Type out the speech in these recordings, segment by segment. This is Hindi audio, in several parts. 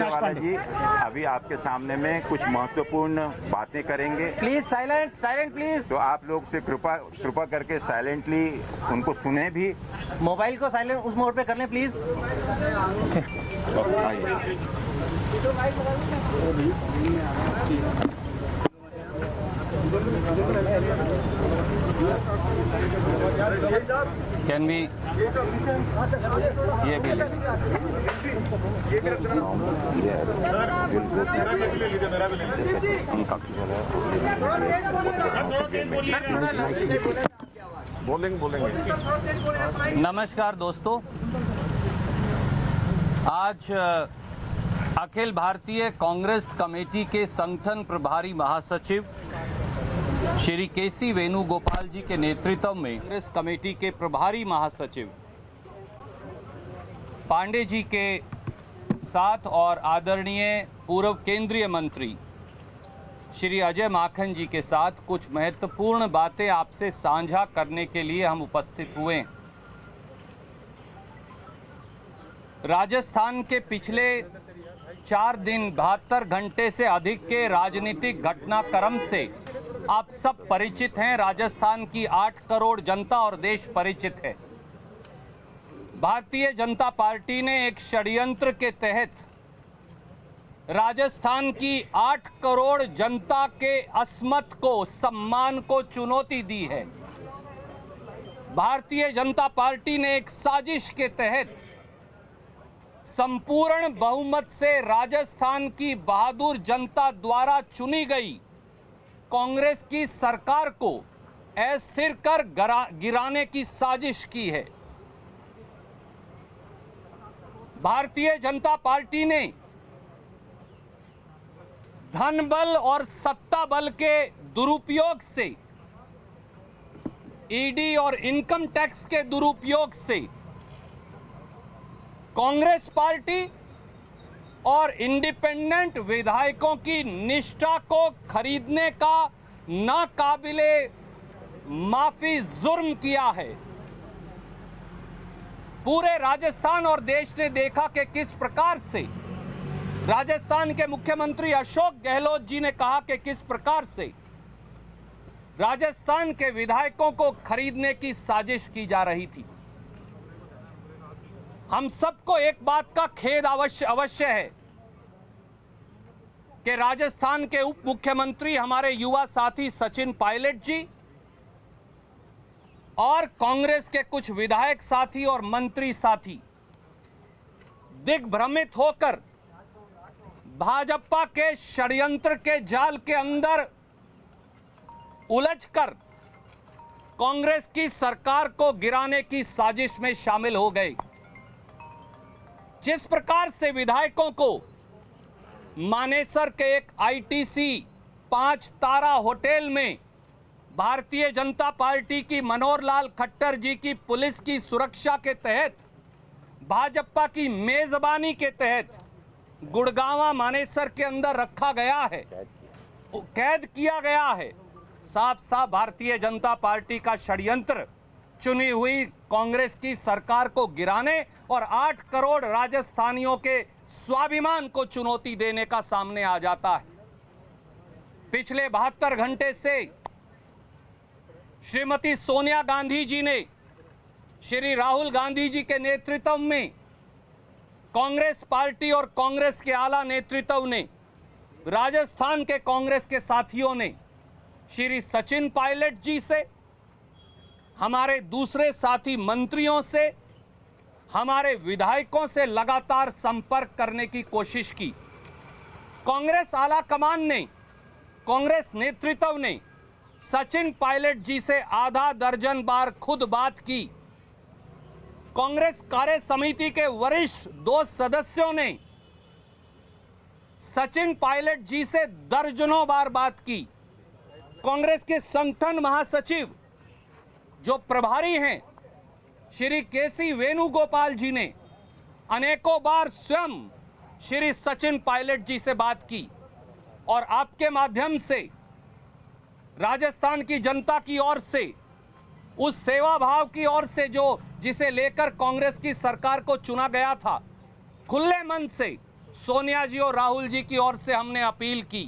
वाला जी अभी आपके सामने में कुछ महत्वपूर्ण बातें करेंगे। Please silent silent please. तो आप लोग से कृपा करके साइलेंटली उनको सुने भी। मोबाइल को साइलेंट उस मोड पे कर लें प्लीज। कैन बी ये भी नमस्कार दोस्तों, आज अखिल भारतीय कांग्रेस कमेटी के संगठन प्रभारी महासचिव श्री केसी वेणुगोपाल जी के नेतृत्व में कांग्रेस कमेटी के प्रभारी महासचिव पांडे जी के साथ और आदरणीय पूर्व केंद्रीय मंत्री श्री अजय माखन जी के साथ कुछ महत्वपूर्ण बातें आपसे साझा करने के लिए हम उपस्थित हुए हैं। राजस्थान के पिछले 4 दिन 72 घंटे से अधिक के राजनीतिक घटनाक्रम से आप सब परिचित हैं। राजस्थान की 8 करोड़ जनता और देश परिचित है। भारतीय जनता पार्टी ने एक षड्यंत्र के तहत राजस्थान की 8 करोड़ जनता के अस्मत को, सम्मान को चुनौती दी है। भारतीय जनता पार्टी ने एक साजिश के तहत संपूर्ण बहुमत से राजस्थान की बहादुर जनता द्वारा चुनी गई कांग्रेस की सरकार को अस्थिर कर गिराने की साजिश की है। भारतीय जनता पार्टी ने धन बल और सत्ता बल के दुरुपयोग से, ईडी और इनकम टैक्स के दुरुपयोग से कांग्रेस पार्टी और इंडिपेंडेंट विधायकों की निष्ठा को खरीदने का नाकाबिले माफी जुर्म किया है। पूरे राजस्थान और देश ने देखा कि किस प्रकार से राजस्थान के मुख्यमंत्री अशोक गहलोत जी ने कहा कि किस प्रकार से राजस्थान के विधायकों को खरीदने की साजिश की जा रही थी। हम सबको एक बात का खेद अवश्य है कि राजस्थान के उप मुख्यमंत्री हमारे युवा साथी सचिन पायलट जी और कांग्रेस के कुछ विधायक साथी और मंत्री साथी दिग्भ्रमित होकर भाजपा के षड्यंत्र के जाल के अंदर उलझकर कांग्रेस की सरकार को गिराने की साजिश में शामिल हो गए। जिस प्रकार से विधायकों को मानेसर के एक आईटीसी 5 तारा होटल में भारतीय जनता पार्टी की मनोहर लाल खट्टर जी की पुलिस की सुरक्षा के तहत, भाजपा की मेजबानी के तहत गुड़गांव मानेसर के अंदर रखा गया है, कैद किया गया है, साफ साफ भारतीय जनता पार्टी का षड्यंत्र चुनी हुई कांग्रेस की सरकार को गिराने और 8 करोड़ राजस्थानियों के स्वाभिमान को चुनौती देने का सामने आ जाता है। पिछले 72 घंटे से श्रीमती सोनिया गांधी जी ने श्री राहुल गांधी जी के नेतृत्व में कांग्रेस पार्टी और कांग्रेस के आला नेतृत्व ने, राजस्थान के कांग्रेस के साथियों ने श्री सचिन पायलट जी से, हमारे दूसरे साथी मंत्रियों से, हमारे विधायकों से लगातार संपर्क करने की कोशिश की। कांग्रेस आला कमान ने, कांग्रेस नेतृत्व ने सचिन पायलट जी से आधा दर्जन बार खुद बात की। कांग्रेस कार्य समिति के वरिष्ठ 2 सदस्यों ने सचिन पायलट जी से दर्जनों बार बात की। कांग्रेस के संगठन महासचिव जो प्रभारी हैं श्री केसी वेणुगोपाल जी ने अनेकों बार स्वयं श्री सचिन पायलट जी से बात की और आपके माध्यम से राजस्थान की जनता की ओर से, उस सेवा भाव की ओर से जिसे लेकर कांग्रेस की सरकार को चुना गया था, खुले मन से सोनिया जी और राहुल जी की ओर से हमने अपील की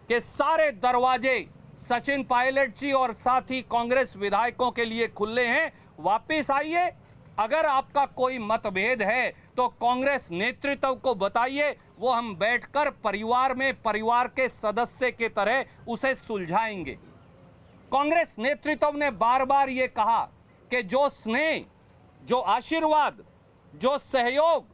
कि सारे दरवाजे सचिन पायलट जी और साथ ही कांग्रेस विधायकों के लिए खुले हैं। वापस आइए। अगर आपका कोई मतभेद है तो कांग्रेस नेतृत्व को बताइए, वो हम बैठकर परिवार में परिवार के सदस्य की तरह उसे सुलझाएंगे। कांग्रेस नेतृत्व ने बार बार ये कहा कि जो स्नेह, जो आशीर्वाद, जो सहयोग,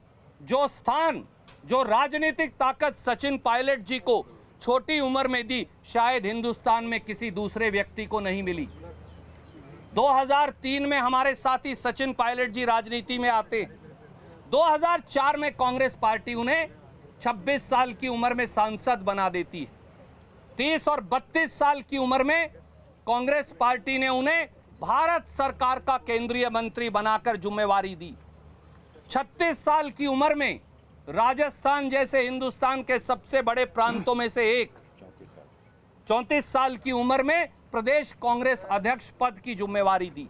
जो स्थान, जो राजनीतिक ताकत सचिन पायलट जी को छोटी उम्र में दी, शायद हिंदुस्तान में किसी दूसरे व्यक्ति को नहीं मिली। 2003 में हमारे साथी सचिन पायलट जी राजनीति में आते हैं। 2004 में कांग्रेस पार्टी उन्हें 26 साल की उम्र में सांसद बना देती है। 30 और 32 साल की उम्र में कांग्रेस पार्टी ने उन्हें भारत सरकार का केंद्रीय मंत्री बनाकर जिम्मेवारी दी। 36 साल की उम्र में राजस्थान जैसे हिंदुस्तान के सबसे बड़े प्रांतों में से एक, 34 साल की उम्र में प्रदेश कांग्रेस अध्यक्ष पद की जिम्मेवारी दी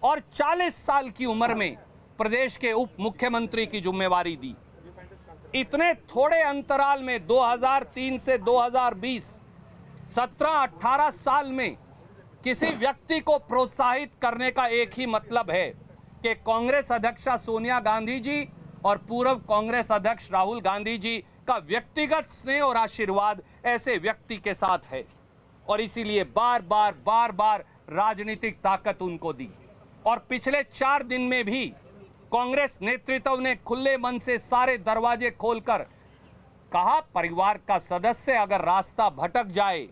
और 40 साल की उम्र में प्रदेश के उप मुख्यमंत्री की जिम्मेवारी दी। इतने थोड़े अंतराल में 2003 से 2020 17-18 साल में किसी व्यक्ति को प्रोत्साहित करने का एक ही मतलब है कि कांग्रेस अध्यक्षा सोनिया गांधी जी और पूर्व कांग्रेस अध्यक्ष राहुल गांधी जी का व्यक्तिगत स्नेह और आशीर्वाद ऐसे व्यक्ति के साथ है और इसीलिए बार बार राजनीतिक ताकत उनको दी। और पिछले 4 दिन में भी कांग्रेस नेतृत्व ने खुले मन से सारे दरवाजे खोलकर कहा, परिवार का सदस्य अगर रास्ता भटक जाए,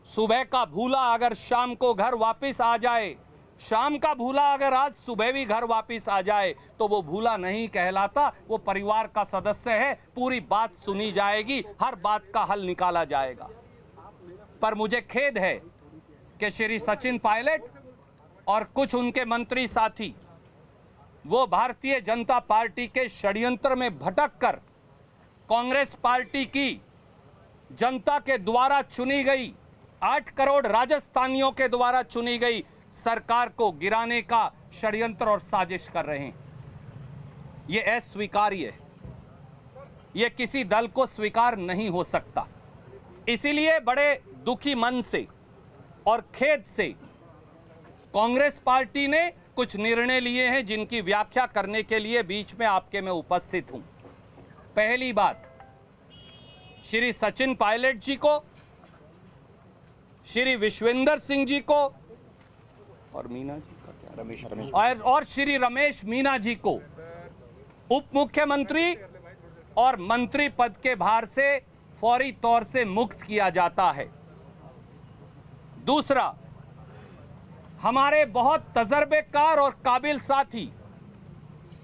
सुबह का भूला अगर शाम को घर वापस आ जाए, शाम का भूला अगर आज सुबह भी घर वापस आ जाए, तो वो भूला नहीं कहलाता, वो परिवार का सदस्य है। पूरी बात सुनी जाएगी, हर बात का हल निकाला जाएगा। पर मुझे खेद है कि श्री सचिन पायलट और कुछ उनके मंत्री साथी वो भारतीय जनता पार्टी के षड्यंत्र में भटककर कांग्रेस पार्टी की जनता के द्वारा चुनी गई 8 करोड़ राजस्थानियों के द्वारा चुनी गई सरकार को गिराने का षड्यंत्र और साजिश कर रहे हैं। ये अस्वीकार्य है, ये किसी दल को स्वीकार नहीं हो सकता। इसीलिए बड़े दुखी मन से और खेद से कांग्रेस पार्टी ने कुछ निर्णय लिए हैं जिनकी व्याख्या करने के लिए बीच में आपके मैं उपस्थित हूं। पहली बात, श्री सचिन पायलट जी को, श्री विश्वेंद्र सिंह जी को और मीना जी का क्या, रमेश और श्री रमेश मीना जी को उप मुख्यमंत्री और मंत्री पद के भार से फौरी तौर से मुक्त किया जाता है। दूसरा, हमारे बहुत तजर्बेकार और काबिल साथी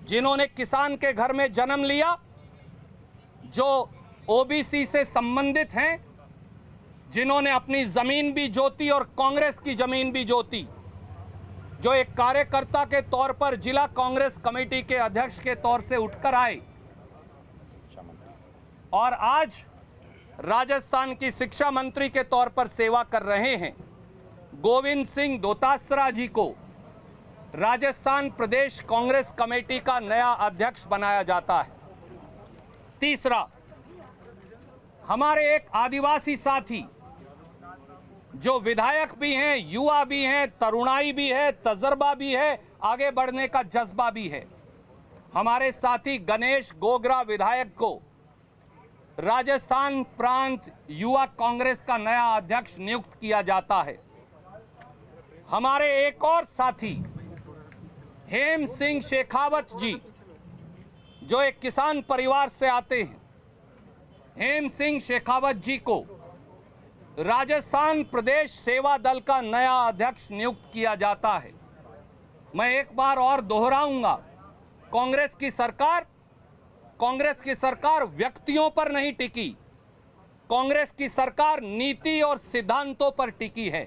जिन्होंने किसान के घर में जन्म लिया, जो ओबीसी से संबंधित हैं, जिन्होंने अपनी जमीन भी जोती और कांग्रेस की जमीन भी जोती, जो एक कार्यकर्ता के तौर पर जिला कांग्रेस कमेटी के अध्यक्ष के तौर से उठकर आए और आज राजस्थान की शिक्षा मंत्री के तौर पर सेवा कर रहे हैं, गोविंद सिंह दोतासरा जी को राजस्थान प्रदेश कांग्रेस कमेटी का नया अध्यक्ष बनाया जाता है। तीसरा, हमारे एक आदिवासी साथी जो विधायक भी हैं, युवा भी हैं, तरुणाई भी है, तजर्बा भी है, आगे बढ़ने का जज्बा भी है, हमारे साथी गणेश गोगरा विधायक को राजस्थान प्रांत युवा कांग्रेस का नया अध्यक्ष नियुक्त किया जाता है। हमारे एक और साथी हेम सिंह शेखावत जी, जो एक किसान परिवार से आते हैं, हेम सिंह शेखावत जी को राजस्थान प्रदेश सेवा दल का नया अध्यक्ष नियुक्त किया जाता है। मैं एक बार और दोहराऊंगा, कांग्रेस की सरकार व्यक्तियों पर नहीं टिकी, कांग्रेस की सरकार नीति और सिद्धांतों पर टिकी है।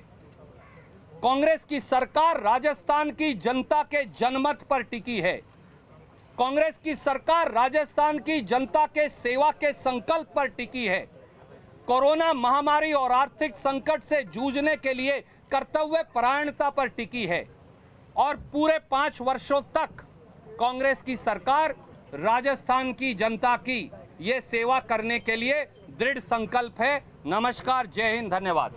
कांग्रेस की सरकार राजस्थान की जनता के जनमत पर टिकी है। कांग्रेस की सरकार राजस्थान की जनता के सेवा के संकल्प पर टिकी है। कोरोना महामारी और आर्थिक संकट से जूझने के लिए कर्तव्य परायणता पर टिकी है और पूरे 5 वर्षों तक कांग्रेस की सरकार राजस्थान की जनता की ये सेवा करने के लिए दृढ़ संकल्प है। नमस्कार, जय हिंद, धन्यवाद।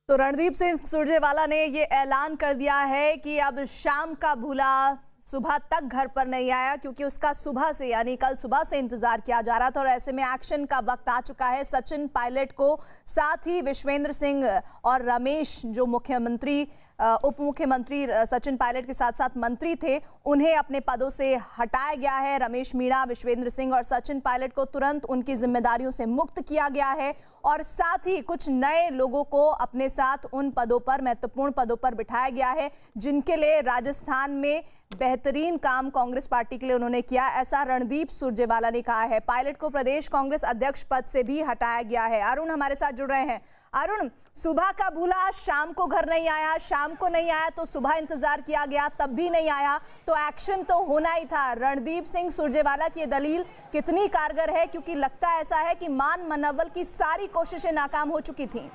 तो रणदीप सिंह सुरजेवाला ने ये ऐलान कर दिया है कि अब शाम का भूला सुबह तक घर पर नहीं आया, क्योंकि उसका सुबह से यानी कल सुबह से इंतजार किया जा रहा था और ऐसे में एक्शन का वक्त आ चुका है। सचिन पायलट को, साथ ही विश्वेंद्र सिंह और रमेश जो मुख्यमंत्री उप मुख्यमंत्री सचिन पायलट के साथ साथ मंत्री थे, उन्हें अपने पदों से हटाया गया है। रमेश मीणा, विश्वेंद्र सिंह और सचिन पायलट को तुरंत उनकी जिम्मेदारियों से मुक्त किया गया है और साथ ही कुछ नए लोगों को अपने साथ उन पदों पर, महत्वपूर्ण पदों पर बिठाया गया है, जिनके लिए राजस्थान में बेहतरीन काम कांग्रेस पार्टी के लिए उन्होंने किया, ऐसा रणदीप सुरजेवाला ने कहा है। पायलट को प्रदेश कांग्रेस अध्यक्ष पद से भी हटाया गया है। अरुण हमारे साथ जुड़ रहे हैं। अरुण, सुबह का भूला शाम को घर नहीं आया, शाम को नहीं आया तो सुबह इंतजार किया गया तब भी नहीं आया, तो एक्शन तो होना ही था। रणदीप सिंह सुरजेवाला की दलील कितनी कारगर है, क्योंकि लगता ऐसा है कि मान मनव्वल की सारी कोशिशें नाकाम हो चुकी थी।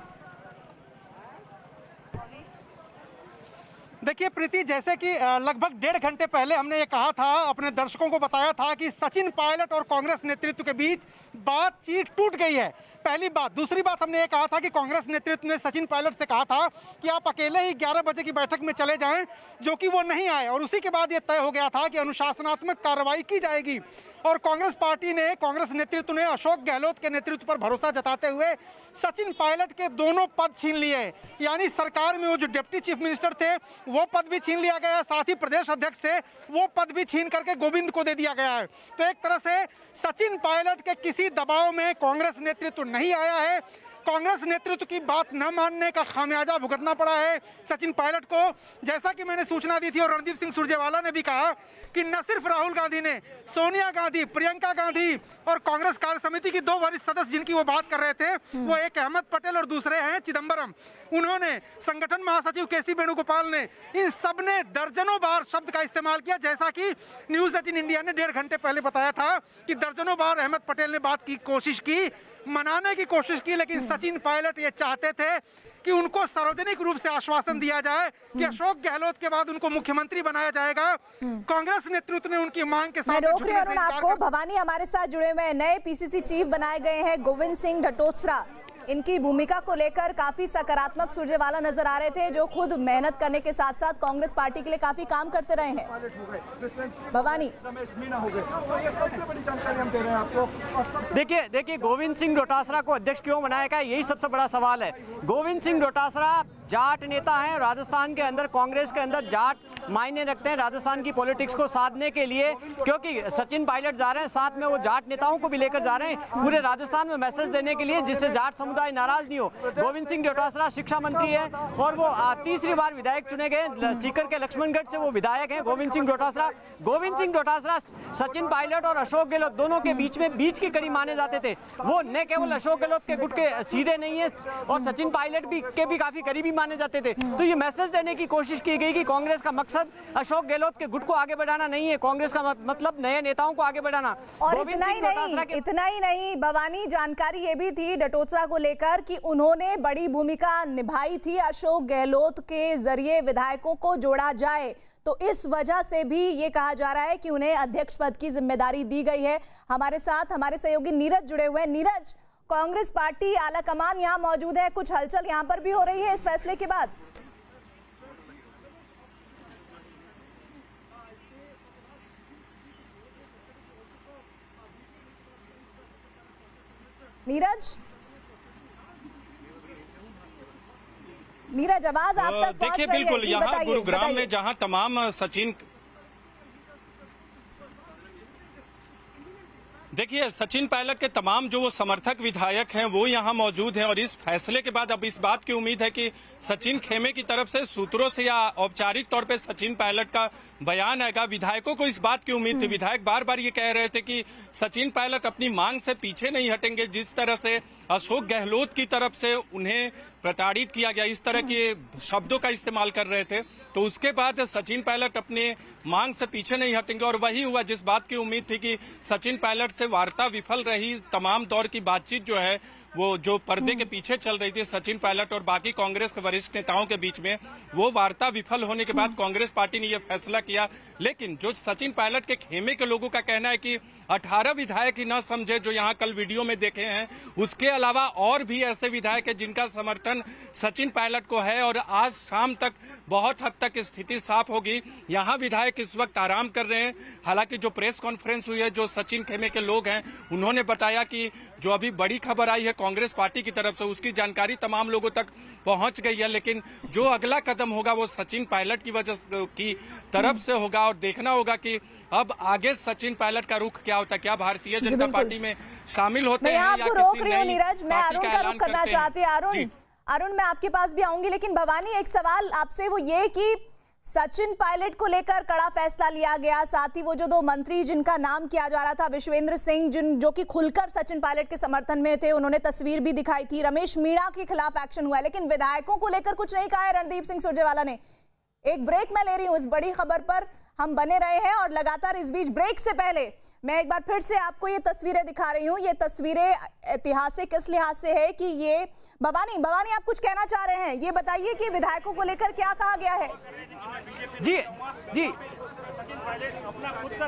देखिए प्रीति, जैसे कि लगभग 1.5 घंटे पहले हमने ये कहा था, अपने दर्शकों को बताया था कि सचिन पायलट और कांग्रेस नेतृत्व के बीच बातचीत टूट गई है। पहली बात। दूसरी बात, हमने ये कहा था कि कांग्रेस नेतृत्व ने सचिन पायलट से कहा था कि आप अकेले ही 11 बजे की बैठक में चले जाएं, जो कि वो नहीं आए और उसी के बाद ये तय हो गया था कि अनुशासनात्मक कार्रवाई की जाएगी। और कांग्रेस पार्टी ने, कांग्रेस नेतृत्व ने अशोक गहलोत के नेतृत्व पर भरोसा जताते हुए सचिन पायलट के दोनों पद छीन लिए। यानी सरकार में वो जो डिप्टी चीफ मिनिस्टर थे वो पद भी छीन लिया गया, साथ ही प्रदेश अध्यक्ष थे वो पद भी छीन करके गोविंद को दे दिया गया है। तो एक तरह से सचिन पायलट के किसी दबाव में कांग्रेस नेतृत्व नहीं आया है। कांग्रेस नेतृत्व की बात न मानने का खामियाजा भुगतना पड़ा है सचिन पायलट को। जैसा कि मैंने सूचना दी थी और रणदीप सिंह सुरजेवाला ने भी कहा कि न सिर्फ राहुल गांधी ने, सोनिया गांधी, प्रियंका गांधी और कांग्रेस कार्य समिति की 2 वरिष्ठ सदस्य जिनकी वो बात कर रहे थे, वो एक अहमद पटेल और दूसरे हैं चिदम्बरम, उन्होंने, संगठन महासचिव केसी वेणुगोपाल ने, इन सब ने दर्जनों बार शब्द का इस्तेमाल किया। जैसा कि न्यूज 18 इंडिया ने 1.5 घंटे पहले बताया था कि दर्जनों बार अहमद पटेल ने बात की कोशिश की, मनाने की कोशिश की, लेकिन सचिन पायलट ये चाहते थे कि उनको सार्वजनिक रूप से आश्वासन दिया जाए कि अशोक गहलोत के बाद उनको मुख्यमंत्री बनाया जाएगा। कांग्रेस नेतृत्व ने उनकी मांग के साथ रोक रही हूं आपको। भवानी हमारे साथ जुड़े हुए हैं। नए पीसीसी चीफ बनाए गए हैं गोविंद सिंह ढटोत्सरा। इनकी भूमिका को लेकर काफी सकारात्मक सुरजेवाला नजर आ रहे थे, जो खुद मेहनत करने के साथ साथ कांग्रेस पार्टी के लिए काफी काम करते रहे हैं। भवानी, देखिए गोविंद सिंह डोटासरा को अध्यक्ष क्यों बनाया गया, यही सबसे बड़ा सवाल है। गोविंद सिंह डोटासरा जाट नेता हैं। राजस्थान के अंदर, कांग्रेस के अंदर जाट मायने रखते हैं राजस्थान की पॉलिटिक्स को साधने के लिए, क्योंकि सचिन पायलट जा रहे हैं, साथ में वो जाट नेताओं को भी लेकर जा रहे हैं पूरे राजस्थान में मैसेज देने के लिए, जिससे जाट समुदाय नाराज नहीं हो। गोविंद सिंह डोटासरा शिक्षा मंत्री है और वो तीसरी बार विधायक चुने गए। सीकर के लक्ष्मणगढ़ से वो विधायक हैं गोविंद सिंह डोटासरा। सचिन पायलट और अशोक गहलोत दोनों के बीच की कड़ी माने जाते थे। वो न केवल अशोक गहलोत के गुट के सीधे नहीं है और सचिन पायलट के भी काफी करीबी माने जाते थे। तो ये मैसेज देने की कोशिश की गई कि कांग्रेस का मकसद अशोक गहलोत के गुट को आगे बढ़ाना नहीं है, कांग्रेस का मतलब नए नेताओं को आगे बढ़ाना। और इतना ही नहीं भवानी, जानकारी ये भी थी डटोत्सरा को लेकर कि उन्होंने बड़ी भूमिका निभाई थी अशोक गहलोत के जरिए विधायकों को जोड़ा जाए, तो इस वजह से भी ये कहा जा रहा है कि उन्हें अध्यक्ष पद की जिम्मेदारी दी गई है। हमारे साथ हमारे सहयोगी नीरज जुड़े हुए हैं। नीरज, कांग्रेस पार्टी आला कमान यहाँ मौजूद है, कुछ हलचल यहाँ पर भी हो रही है इस फैसले के बाद? नीरज आवाज आप तक पहुंच रही है? बिल्कुल, यहाँ गुरुग्राम में जहाँ तमाम सचिन पायलट के तमाम जो वो समर्थक विधायक हैं वो यहाँ मौजूद हैं और इस फैसले के बाद अब इस बात की उम्मीद है कि सचिन खेमे की तरफ से सूत्रों से या औपचारिक तौर पे सचिन पायलट का बयान आएगा। विधायकों को इस बात की उम्मीद थी, विधायक बार बार ये कह रहे थे कि सचिन पायलट अपनी मांग से पीछे नहीं हटेंगे। जिस तरह से अशोक गहलोत की तरफ से उन्हें प्रताड़ित किया गया, इस तरह के शब्दों का इस्तेमाल कर रहे थे। तो उसके बाद सचिन पायलट अपने मांग से पीछे नहीं हटेंगे और वही हुआ जिस बात की उम्मीद थी कि सचिन पायलट से वार्ता विफल रही। तमाम दौर की बातचीत जो है वो जो पर्दे के पीछे चल रही थी सचिन पायलट और बाकी कांग्रेस के वरिष्ठ नेताओं के बीच में, वो वार्ता विफल होने के बाद कांग्रेस पार्टी ने यह फैसला किया। लेकिन जो सचिन पायलट के खेमे के लोगों का कहना है कि 18 विधायक ही न समझे जो यहाँ कल वीडियो में देखे हैं, उसके अलावा और भी ऐसे विधायक हैं जिनका समर्थन सचिन पायलट को है और आज शाम तक बहुत हद तक स्थिति साफ होगी। यहाँ विधायक इस वक्त आराम कर रहे हैं। हालांकि जो प्रेस कॉन्फ्रेंस हुई है, जो सचिन खेमे के लोग हैं उन्होंने बताया कि जो अभी बड़ी खबर आई है कांग्रेस पार्टी की तरफ से, उसकी जानकारी तमाम लोगों तक पहुंच गई है। लेकिन जो अगला कदम होगा वो सचिन पायलट की वजह की तरफ से होगा और देखना होगा कि अब आगे सचिन पायलट का रुख क्या होता है। क्या भारतीय जनता पार्टी में शामिल होते हैं या आपको रोक रही हूँ नई नीरज, मैं पार्टी अरुण का का ऐलान रुख करना करते हैं? चाहती हूँ। अरुण मैं आपके पास भी आऊंगी, लेकिन भवानी एक सवाल आपसे वो ये कि सचिन पायलट को लेकर कड़ा फैसला लिया गया, साथ ही वो जो 2 मंत्री जिनका नाम किया जा रहा था, विश्वेंद्र सिंह जो कि खुलकर सचिन पायलट के समर्थन में थे, उन्होंने तस्वीर भी दिखाई थी। रमेश मीणा के खिलाफ एक्शन हुआ है, लेकिन विधायकों को लेकर कुछ नहीं कहा है रणदीप सिंह सुरजेवाला ने। एक ब्रेक मैं ले रही हूँ, इस बड़ी खबर पर हम बने रहे हैं और लगातार इस बीच ब्रेक से पहले मैं एक बार फिर से आपको ये तस्वीरें दिखा रही हूँ। ये तस्वीरें ऐतिहासिक इस लिहाज से है कि ये भवानी आप कुछ कहना चाह रहे हैं, ये बताइए कि विधायकों को लेकर क्या कहा गया है। जी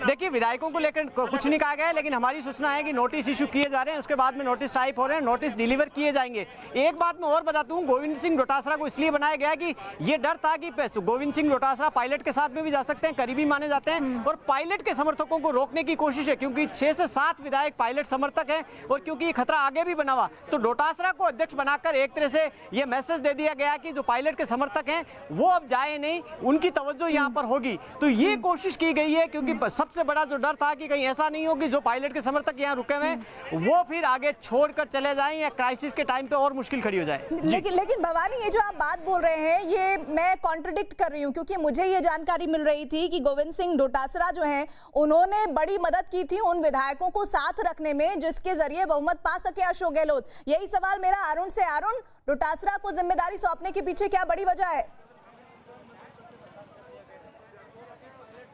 देखिए, विधायकों को लेकर कुछ नहीं कहा गया है, लेकिन हमारी सूचना है कि नोटिस इशू किए जा रहे हैं, उसके बाद में नोटिस टाइप हो रहे हैं, नोटिस डिलीवर किए जाएंगे। एक बात मैं और बताता हूं, गोविंद सिंह डोटासरा को इसलिए बनाया गया कि ये डर था कि गोविंद सिंह डोटासरा पायलट के साथ में भी जा सकते हैं, करीबी माने जाते हैं और पायलट के समर्थकों को रोकने की कोशिश है, क्योंकि 6 से 7 विधायक पायलट समर्थक हैं और क्योंकि ये खतरा आगे भी बना हुआ, तो डोटासरा को अध्यक्ष बनाकर एक तरह से ये मैसेज दे दिया गया कि जो पायलट के समर्थक हैं वो अब जाए नहीं, उनकी तवज्जो यहाँ पर होगी। तो ये कोशिश की गई है, क्योंकि सबसे बड़ा जो डर था कि कहीं ऐसा नहीं हो कि जो पायलट के समर्थक यहाँ रुके हुए हैं वो फिर आगे छोड़कर चले जाएं या क्राइसिस के टाइम पे और मुश्किल खड़ी हो जाए। लेकिन भवानी, ये जो आप बात बोल रहे हैं ये मैं कॉन्ट्रडिक्ट कर रही हूँ, क्योंकि मुझे ये जानकारी मिल रही थी कि गोविंद सिंह डोटासरा जो हैं उन्होंने बड़ी मदद की थी उन विधायकों को साथ रखने में जिसके जरिए बहुमत पा सके अशोक गहलोत। यही सवाल मेरा अरुण से। अरुण, डोटासरा को जिम्मेदारी सौंपने के पीछे क्या बड़ी वजह है?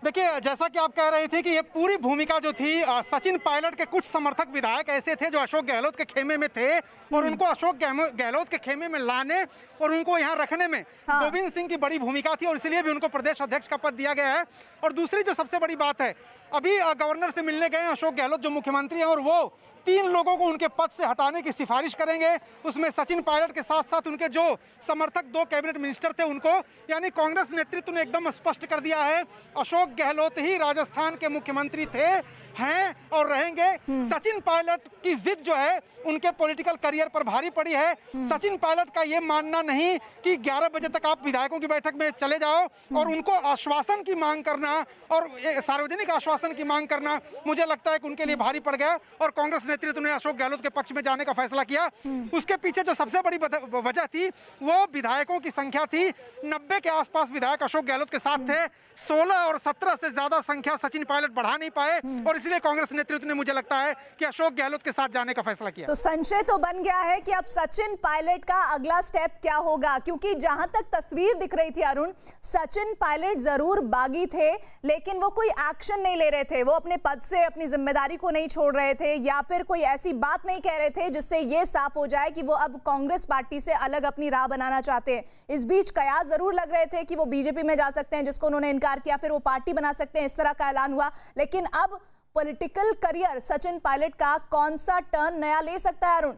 देखिए, जैसा कि आप कह रहे थे कि ये पूरी भूमिका जो थी सचिन पायलट के कुछ समर्थक विधायक ऐसे थे जो अशोक गहलोत के खेमे में थे और उनको अशोक गहलोत के खेमे में लाने और उनको यहाँ रखने में गोविंद सिंह की बड़ी भूमिका थी और इसलिए भी उनको प्रदेश अध्यक्ष का पद दिया गया है। और दूसरी जो सबसे बड़ी बात है, अभी गवर्नर से मिलने गए अशोक गहलोत जो मुख्यमंत्री हैं और वो 3 लोगों को उनके पद से हटाने की सिफारिश करेंगे। उसमें सचिन पायलट के साथ साथ उनके जो समर्थक 2 कैबिनेट मिनिस्टर थे उनको, यानी कांग्रेस नेतृत्व ने एकदम स्पष्ट कर दिया है अशोक गहलोत ही राजस्थान के मुख्यमंत्री थे, हैं और रहेंगे। सचिन पायलट की जिद जो है उनके पॉलिटिकल करियर पर भारी पड़ी है। सचिन पायलट का ये मानना नहीं कि 11 बजे तक आप विधायकों की बैठक में चले जाओ और उनको आश्वासन की मांग करना और सार्वजनिक आश्वासन की मांग करना, मुझे लगता है कि उनके लिए भारी पड़ गया और कांग्रेस नेतृत्व ने अशोक गहलोत के पक्ष में जाने का फैसला किया। उसके पीछे जो सबसे बड़ी वजह थी वो विधायकों की संख्या थी। 90 के आसपास विधायक अशोक गहलोत के साथ थे, 16 और 17 से ज्यादा संख्या सचिन पायलट बढ़ा नहीं पाए और इसलिए कांग्रेस नेतृत्व ने, मुझे लगता है, कि अशोक गहलोत के साथ जाने का फैसला किया। तो संशय तो बन गया है कि अब सचिन पायलट का अगला स्टेप क्या होगा, क्योंकि जहां तक तस्वीर दिख रही थी अरुण, सचिन पायलट जरूर बागी थे लेकिन वो कोई एक्शन नहीं ले रहे थे, वो अपने पद से अपनी जिम्मेदारी को नहीं छोड़ रहे थे या फिर कोई ऐसी बात नहीं कह रहे थे जिससे ये साफ हो जाए कि वो अब कांग्रेस पार्टी से अलग अपनी राह बनाना चाहते हैं। इस बीच कयास जरूर लग रहे थे कि वो बीजेपी में जा सकते हैं, जिसको उन्होंने इनकार किया, फिर वो पार्टी बना सकते हैं, इस तरह का ऐलान हुआ। लेकिन अब पॉलिटिकल करियर सचिन पायलट का कौन सा टर्न नया ले सकता है अरुण?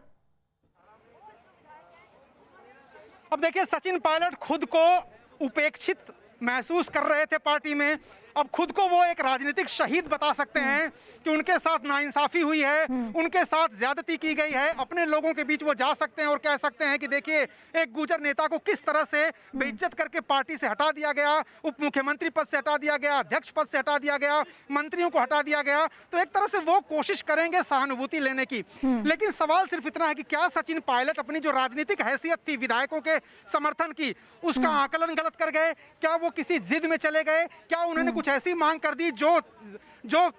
अब देखिए, सचिन पायलट खुद को उपेक्षित महसूस कर रहे थे पार्टी में। अब खुद को वो एक राजनीतिक शहीद बता सकते हैं कि उनके साथ नाइंसाफी हुई है, उनके साथ ज्यादती की गई है। अपने लोगों के बीच वो जा सकते हैं और कह सकते हैं कि देखिए एक गुजर नेता को किस तरह से बेइज्जत करके पार्टी से हटा दिया गया, उप मुख्यमंत्री पद से हटा दिया गया, अध्यक्ष पद से हटा दिया गया, मंत्रियों को हटा दिया गया। तो एक तरह से वो कोशिश करेंगे सहानुभूति लेने की। लेकिन सवाल सिर्फ इतना है कि क्या सचिन पायलट अपनी जो राजनीतिक हैसियत थी विधायकों के समर्थन की, उसका आकलन गलत कर गए? क्या वो किसी जिद में चले गए? क्या उन्होंने कुछ ऐसी मांग कर दी जो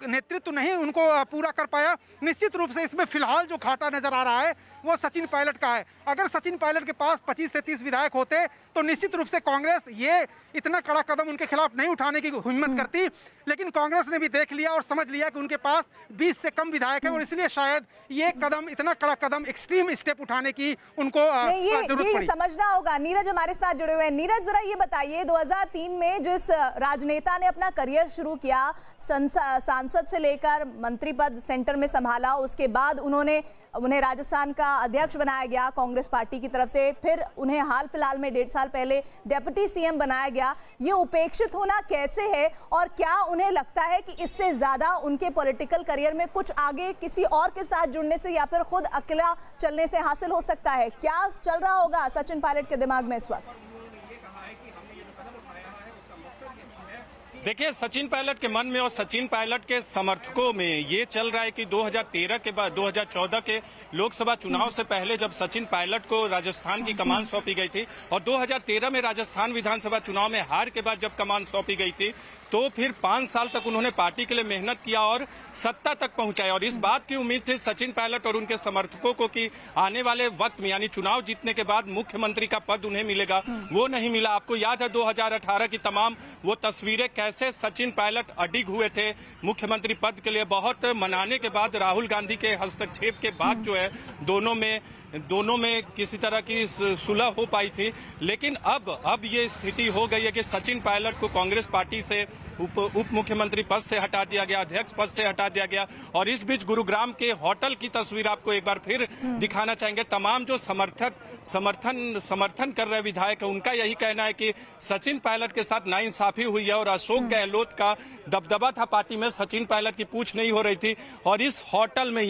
नेतृत्व नहीं उनको पूरा कर पाया? निश्चित रूप से इसमें फिलहाल जो घाटा नजर आ रहा है वो सचिन पायलट का है। अगर सचिन पायलट के पास 25 से 30 विधायक होते तो निश्चित रूप से कांग्रेस ये इतना कड़ा कदम उनके खिलाफ नहीं उठाने की हिम्मत करती, लेकिन कांग्रेस ने भी देख लिया और समझ लिया कि उनके पास 20 से कम विधायक हैं और इसलिए शायद ये कदम, इतना कड़ा कदम, एक्सट्रीम स्टेप उठाने की उनको जरूरत पड़ी। समझना होगा। नीरज हमारे साथ जुड़े हुए हैं। नीरज, जरा ये बताइए, 2003 में जिस राजनेता ने अपना करियर शुरू किया, सांसद से लेकर मंत्री पद सेंटर में संभाला, उसके बाद उन्हें राजस्थान का अध्यक्ष बनाया गया कांग्रेस पार्टी की तरफ से, फिर उन्हें हाल फिलहाल में 1.5 साल पहले डिप्टी सीएम बनाया गया। ये उपेक्षित होना कैसे है और क्या उन्हें लगता है कि इससे ज्यादा उनके पॉलिटिकल करियर में कुछ आगे किसी और के साथ जुड़ने से या फिर खुद अकेला चलने से हासिल हो सकता है? क्या चल रहा होगा सचिन पायलट के दिमाग में इस वक्त? देखिए, सचिन पायलट के मन में और सचिन पायलट के समर्थकों में ये चल रहा है कि 2013 के बाद 2014 के लोकसभा चुनाव से पहले जब सचिन पायलट को राजस्थान की कमान सौंपी गई थी और 2013 में राजस्थान विधानसभा चुनाव में हार के बाद जब कमान सौंपी गई थी तो फिर 5 साल तक उन्होंने पार्टी के लिए मेहनत किया और सत्ता तक पहुंचाया। और इस बात की उम्मीद थी सचिन पायलट और उनके समर्थकों को कि आने वाले वक्त में यानी चुनाव जीतने के बाद मुख्यमंत्री का पद उन्हें मिलेगा। वो नहीं मिला। आपको याद है 2018 की तमाम वो तस्वीरें, कैसे सचिन पायलट अडिग हुए थे मुख्यमंत्री पद के लिए। बहुत मनाने के बाद, राहुल गांधी के हस्तक्षेप के बाद जो है दोनों में किसी तरह की सुलह हो पाई थी। लेकिन अब ये स्थिति हो गई है कि सचिन पायलट को कांग्रेस पार्टी से उप मुख्यमंत्री पद से हटा दिया गया, अध्यक्ष पद से हटा दिया गया। और इस बीच गुरुग्राम के होटल की तस्वीर आपको एक बार फिर दिखाना चाहेंगे। तमाम जो समर्थन कर रहे विधायक है, उनका यही कहना है कि सचिन पायलट के साथ नाइंसाफी हुई है और अशोक गहलोत का दबदबा था पार्टी में, सचिन पायलट की पूछ नहीं हो रही थी। और इस होटल में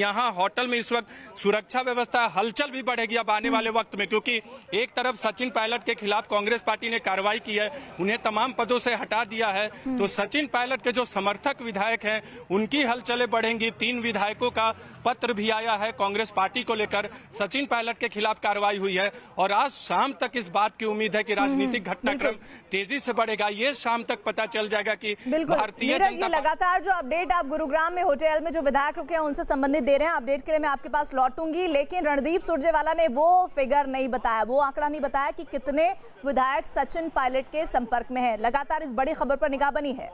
इस वक्त सुरक्षा व्यवस्था, हलचल भी बढ़ेगी अब आने वाले वक्त में, क्योंकि एक तरफ सचिन पायलट के खिलाफ कांग्रेस पार्टी ने कार्रवाई की है, उन्हें तमाम पदों से हटा दिया है। तो सचिन पायलट के जो समर्थक विधायक हैं उनकी हलचलें बढ़ेंगी। 3 विधायकों का पत्र भी आया है कांग्रेस पार्टी को लेकर, सचिन पायलट के खिलाफ कार्रवाई हुई है। और आज शाम तक इस बात की उम्मीद है कि राजनीतिक घटनाक्रम तेजी से बढ़ेगा। ये शाम तक पता चल जाएगा कि भारतीय जनता लगातार जो अपडेट आप गुरुग्राम में होटल में जो विधायक रुके हैं उनसे संबंधित दे रहे हैं, अपडेट के लिए मैं आपके पास लौटूंगी। लेकिन रणदीप सुरजेवाला ने वो फिगर नहीं बताया, वो आंकड़ा नहीं बताया कि कितने विधायक सचिन पायलट के संपर्क में हैं। लगातार इस बड़ी खबर पर निगाह बनी है।